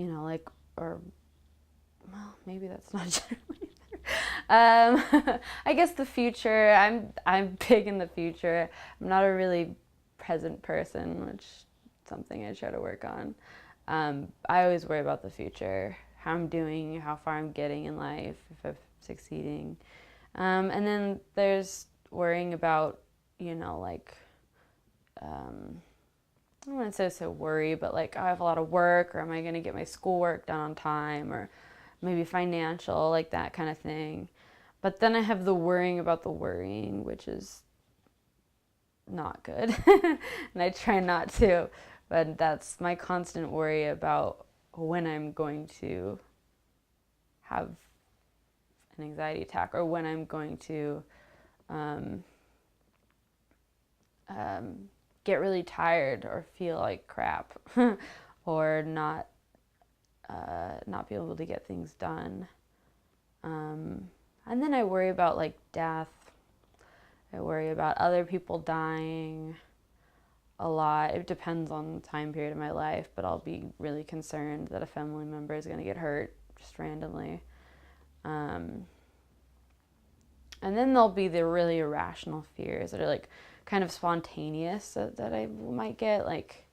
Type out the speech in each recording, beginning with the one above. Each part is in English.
like, or, well, maybe that's not generally I guess the future, I'm big in the future. I'm not a really present person, which is something I try to work on. I always worry about the future, how I'm doing, how far I'm getting in life, if I'm succeeding. And then there's worrying about, like, I wouldn't say so worry, but like I have a lot of work, or am I going to get my schoolwork done on time, or maybe financial, like that kind of thing. But then I have the worrying about the worrying, which is not good. And I try not to, but that's my constant worry about when I'm going to have an anxiety attack, or when I'm going to um, get really tired or feel like crap, or not be able to get things done. And then I worry about like death. I worry about other people dying a lot. It depends on the time period of my life, but I'll be really concerned that a family member is going to get hurt just randomly. And then there'll be the really irrational fears that are like kind of spontaneous that I might get. Like,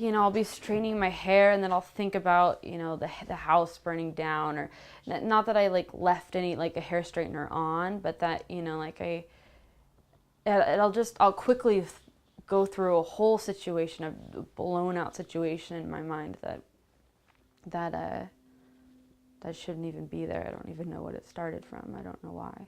I'll be straightening my hair and then I'll think about, the house burning down, or not that I like left any like a hair straightener on, but that, I'll quickly go through a whole situation, a blown out situation in my mind that shouldn't even be there. I don't even know what it started from. I don't know why.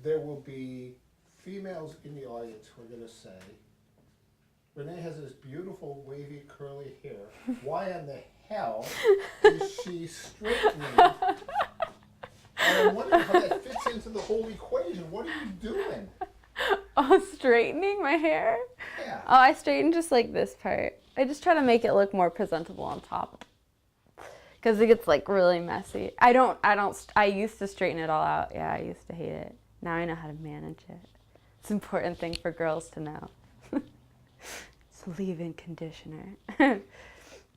There will be females in the audience who are going to say, Renee has this beautiful wavy curly hair. Why in the hell is she straightening? And I'm wondering how that fits into the whole equation. What are you doing? Oh, straightening my hair? Yeah. Oh, I straighten just like this part. I just try to make it look more presentable on top, because it gets like really messy. I used to straighten it all out. Yeah, I used to hate it. Now I know how to manage it. It's an important thing for girls to know. It's a leave-in conditioner.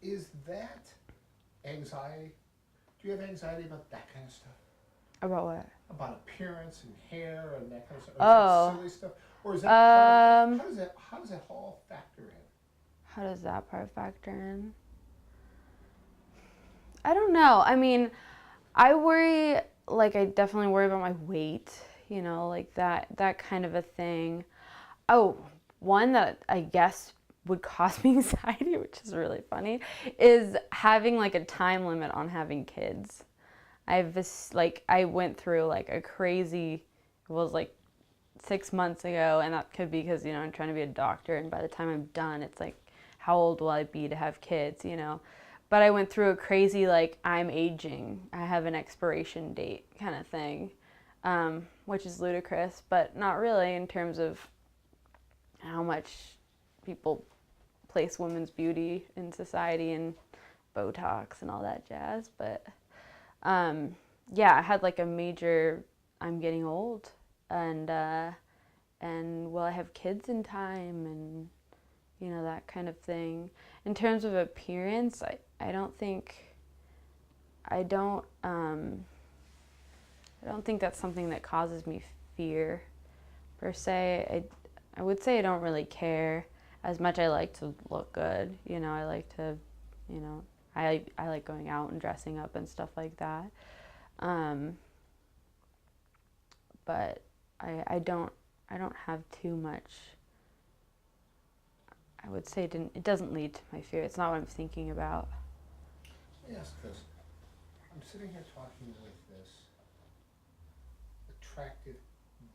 Is that anxiety? Do you have anxiety about that kind of stuff? About what? About appearance and hair and that kind of stuff? Or Oh. is that silly stuff? Or is that part of, how does that all factor in? How does that part factor in? I don't know. I mean, I definitely worry about my weight, like that kind of a thing. Oh, one that I guess would cause me anxiety, which is really funny, is having like a time limit on having kids. I went through like a crazy, it was like 6 months ago, and that could be because, I'm trying to be a doctor, and by the time I'm done, it's like, how old will I be to have kids, But I went through a crazy, like, I'm aging, I have an expiration date kind of thing, which is ludicrous, but not really in terms of how much people place women's beauty in society and Botox and all that jazz. But yeah, I had like a major, I'm getting old, and will I have kids in time, and that kind of thing. In terms of appearance, I don't think that's something that causes me fear per se. I would say I don't really care as much. I like to look good, I like to, I like going out and dressing up and stuff like that. But I don't have too much. I would say it doesn't lead to my fear. It's not what I'm thinking about. Let me ask this. I'm sitting here talking with this attractive,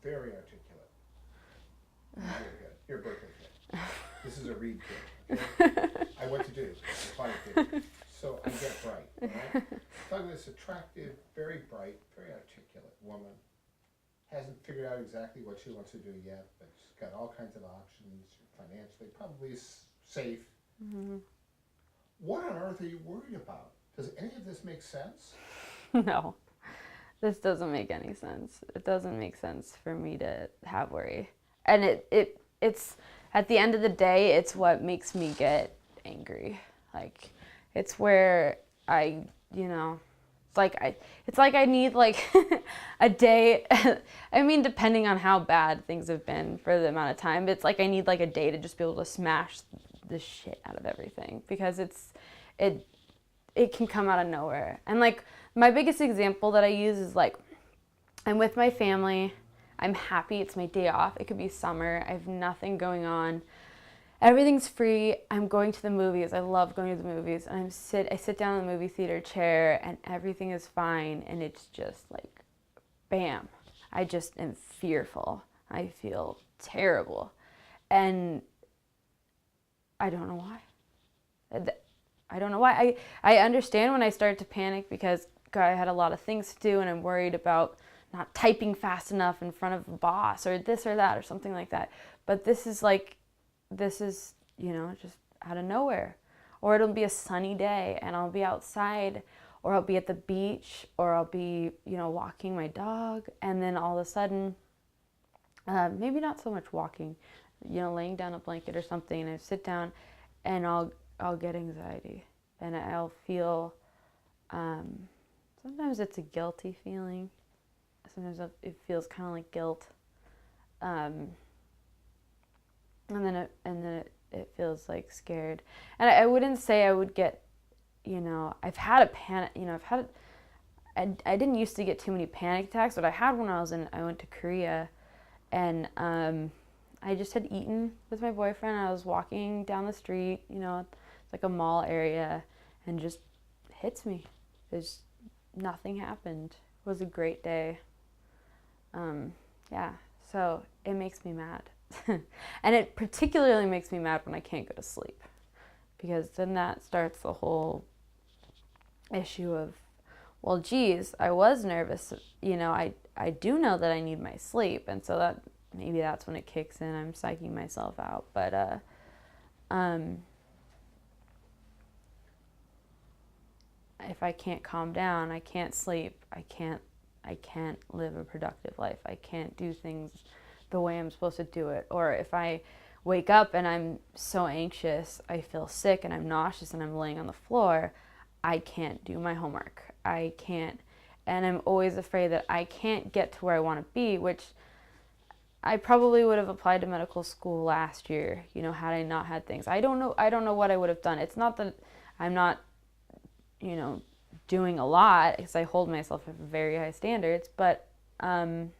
very articulate. You're good. You're a Berkeley kid. This is a Reed kid. Okay? I went to Duke. I taught at Duke. So I get bright. All right? Talking to this attractive, very bright, very articulate woman. Hasn't figured out exactly what she wants to do yet, but she's got all kinds of options. Financially, probably safe. Mm-hmm. What on earth are you worried about? Does any of this make sense? No. this doesn't make any sense. It doesn't make sense for me to have worry. And it's at the end of the day, it's what makes me get angry. Like it's where I, you know, it's like I need like a day. I mean, depending on how bad things have been for the amount of time, it's like I need like a day to just be able to smash the shit out of everything because it it can come out of nowhere. And like my biggest example that I use is like I'm with my family. I'm happy. It's my day off. It could be summer. I have nothing going on. Everything's free. I'm going to the movies. I love going to the movies. And I sit down in the movie theater chair and everything is fine. And it's just like, bam. I just am fearful. I feel terrible. And I don't know why. I don't know why. I understand when I start to panic because God, I had a lot of things to do and I'm worried about not typing fast enough in front of a boss or this or that or something like that. But this is, you know, just out of nowhere. Or it'll be a sunny day and I'll be outside or I'll be at the beach or I'll be, you know, walking my dog. And then all of a sudden, maybe not so much walking, you know, laying down a blanket or something and I sit down and I'll get anxiety and I'll feel, sometimes it's a guilty feeling. Sometimes it feels kind of like guilt. And then it feels like scared. And I wouldn't say I would get, you know, I've had a panic, you know, I didn't used to get too many panic attacks, but I had when I went to Korea and I just had eaten with my boyfriend. I was walking down the street, you know, it's like a mall area and just hits me. Nothing happened. It was a great day. Yeah, so it makes me mad. And it particularly makes me mad when I can't go to sleep because then that starts the whole issue of, well, geez, I was nervous. You know, I do know that I need my sleep. And so that maybe that's when it kicks in. I'm psyching myself out. But, if I can't calm down, I can't sleep, I can't live a productive life. I can't do things the way I'm supposed to do it. Or if I wake up and I'm so anxious, I feel sick and I'm nauseous and I'm laying on the floor, I can't do my homework. I can't, and I'm always afraid that I can't get to where I want to be, which I probably would have applied to medical school last year, you know, had I not had things. I don't know what I would have done. It's not that I'm not, you know, doing a lot because I hold myself at very high standards, but it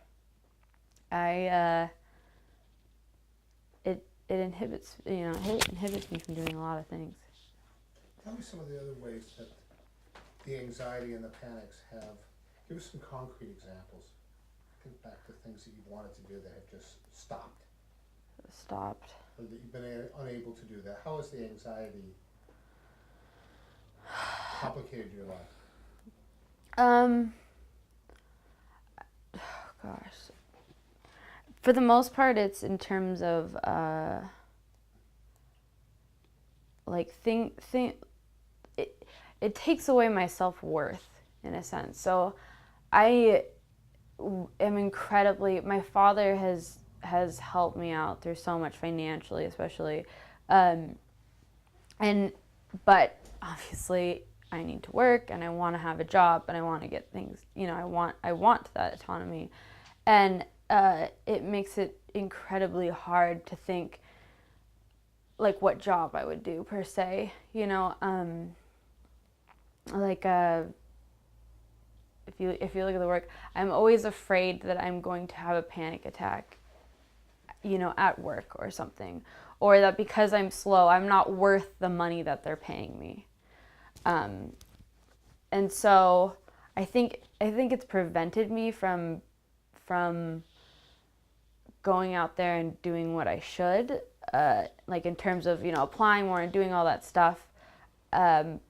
inhibits, you know, it inhibits me from doing a lot of things. Tell me some of the other ways that the anxiety and the panics have. Give us some concrete examples. Think back to things that you've wanted to do that have just stopped. Or that you've been unable to do that. How has the anxiety complicated your life? Gosh. For the most part, it's in terms of like it takes away my self-worth in a sense. So I am incredibly, my father has helped me out through so much financially, especially, but obviously I need to work and I want to have a job and I want to get things, you know, I want that autonomy, and it makes it incredibly hard to think like what job I would do per se, you know, like if you look at the work, I'm always afraid that I'm going to have a panic attack, you know, at work or something, or that because I'm slow, I'm not worth the money that they're paying me. And so I think it's prevented me from going out there and doing what I should, like in terms of, you know, applying more and doing all that stuff,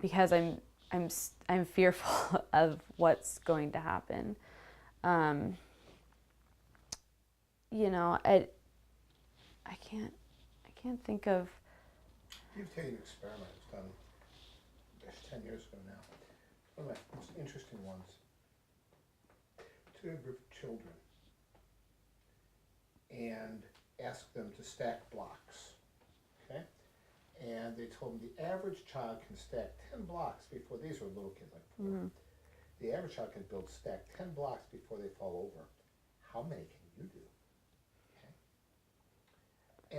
because I'm fearful of what's going to happen. You know, I can't think of. Let me tell you an experiment I was done 10 years ago now. One of my most interesting ones. to a group of children and asked them to stack blocks, okay? And they told them the average child can stack 10 blocks before, these were little kids, like 4. Mm-hmm. The average child can stack 10 blocks before they fall over. How many can you do? Okay.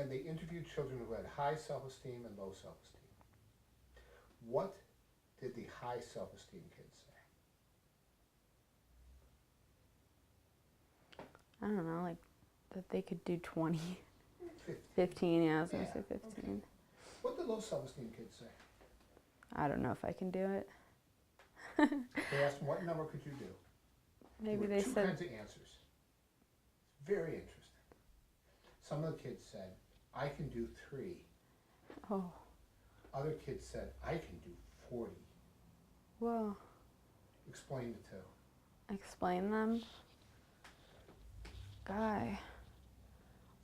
And they interviewed children who had high self-esteem and low self-esteem. What did the high self-esteem kids say? I don't know, like that they could do 20, 15. 15, yeah, I was going to Yeah, say 15. okay. What did low self-esteem kids say? I don't know if I can do it. They asked them, what number could you do? Maybe There were they two said, kinds of answers. Very interesting. Some of the kids said, I can do 3. oh, Other kids said, I can do 40. whoa, Explain the two. explain them. Guy.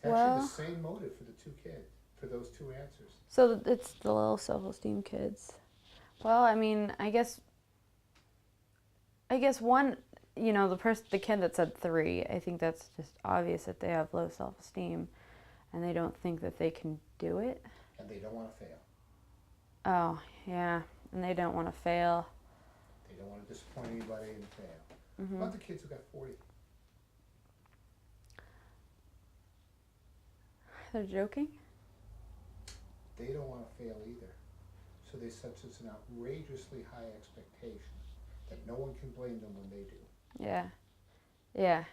It's Well- actually the same motive for the 2 kids, for those 2 answers. So it's the low self-esteem kids. Well, I mean, I guess one, you know, the kid that said 3, I think that's just obvious that they have low self-esteem and they don't think that they can do it. And they don't want to fail. Oh, yeah, and they don't want to fail. They don't want to disappoint anybody and fail. Mm-hmm. What about the kids who got 40? They're joking? They don't want to fail either. So they set such an outrageously high expectation that no one can blame them when they do. Yeah. Yeah. You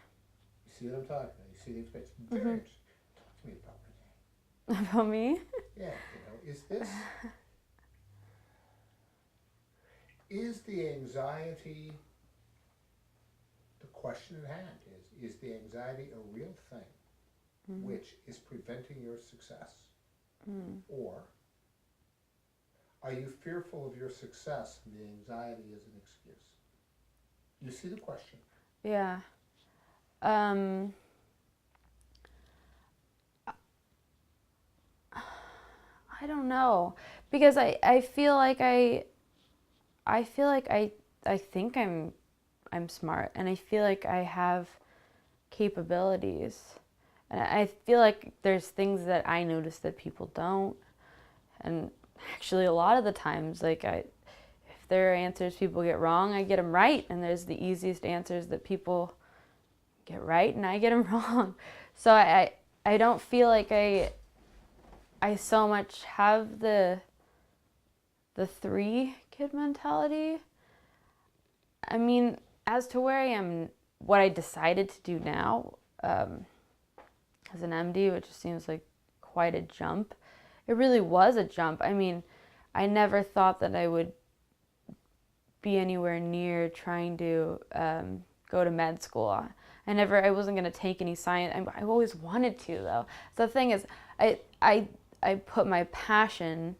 see what I'm talking about? You see the expectation? Mm-hmm. Very interesting. Talk to me about Renee. About me? Yeah, is the anxiety, the question at hand is the anxiety a real thing which is preventing your success? Or are you fearful of your success and the anxiety is an excuse? You see the question? Yeah. I don't know, because I feel like I think I'm smart, and I feel like I have capabilities, and I feel like there's things that I notice that people don't, and actually a lot of the times, like if there are answers people get wrong, I get them right, and there's the easiest answers that people get right, and I get them wrong. So I don't feel like I so much have the 3 kid mentality. I mean, as to where I am, what I decided to do now as an MD, which seems like quite a jump, it really was a jump. I mean, I never thought that I would be anywhere near trying to go to med school. I wasn't going to take any science. I always wanted to, though. So the thing is, I put my passion,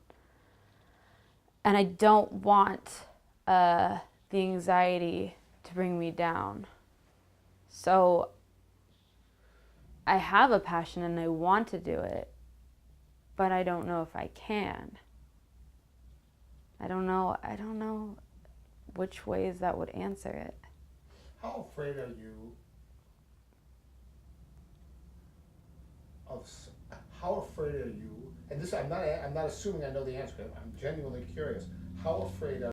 and I don't want the anxiety to bring me down. So I have a passion and I want to do it, but I don't know if I can. I don't know which ways that would answer it. How afraid are you of? How afraid are you? And this, I'm not assuming I know the answer. I'm genuinely curious. How afraid are